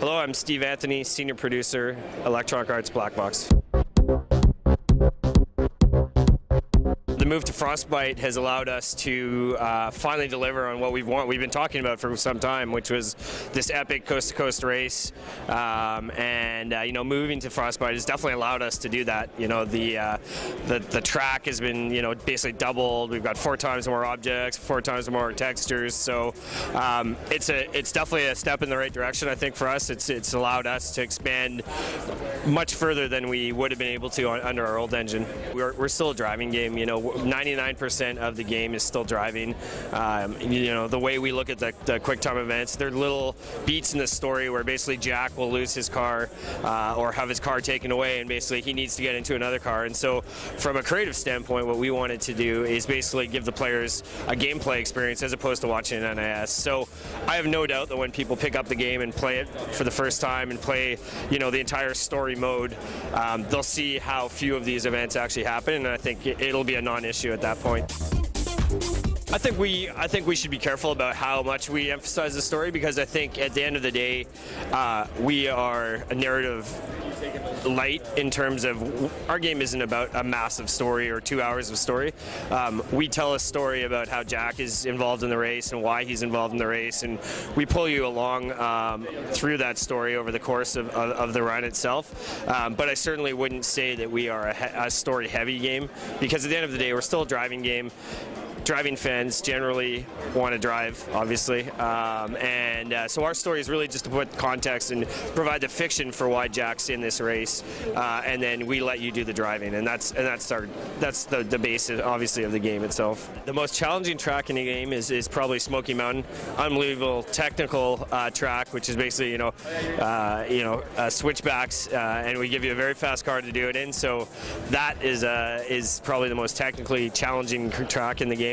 Hello, I'm Steve Anthony, Senior Producer, Electronic Arts Black Box. The move to Frostbite has allowed us to finally deliver on what we've been talking about for some time, which was this epic coast-to-coast race. Moving to Frostbite has definitely allowed us to do that. The track has been basically doubled. We've got 4 times more objects, 4 times more textures. So it's definitely a step in the right direction. I think for us, it's allowed us to expand much further than we would have been able to under our old engine. We're still a driving game. 99% of the game is still driving. The way we look at the quick time events, there are little beats in the story where basically Jack will lose his car or have his car taken away, and basically he needs to get into another car. And so from a creative standpoint, what we wanted to do is basically give the players a gameplay experience as opposed to watching an NIS. So I have no doubt that when people pick up the game and play it for the first time and play the entire story mode, they'll see how few of these events actually happen, and I think it'll be a non-issue at that point. I think we should be careful about how much we emphasize the story, because I think at the end of the day, we are a narrative light in terms of our game isn't about a massive story or 2 hours of story. We tell a story about how Jack is involved in the race and why he's involved in the race, and we pull you along through that story over the course of the run itself. But I certainly wouldn't say that we are a story-heavy game, because at the end of the day, we're still a driving game. Driving fans generally want to drive, obviously, so our story is really just to put context and provide the fiction for why Jack's in this race, and then we let you do the driving, and that's the base, obviously, of the game itself. The most challenging track in the game is probably Smoky Mountain. Unbelievable technical track, which is basically switchbacks, and we give you a very fast car to do it in. So that is probably the most technically challenging track in the game.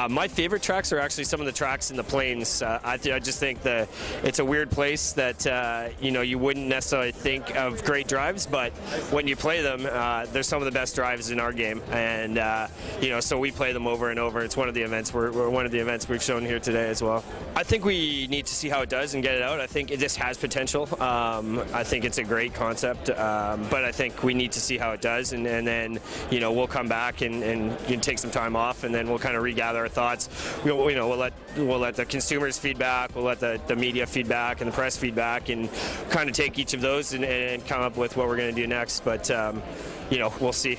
My favorite tracks are actually some of the tracks in the plains. I just think it's a weird place that you wouldn't necessarily think of great drives, but when you play them, they're some of the best drives in our game, and so we play them over and over. It's one of the events we've shown here today as well. I think we need to see how it does and get it out. I think this has potential. I think it's a great concept, but I think we need to see how it does, and then we'll come back and take some time off, and then we'll kind of regather our thoughts. We'll let the consumers feedback, we'll let the media feedback and the press feedback, and kind of take each of those and come up with what we're going to do next. But we'll see.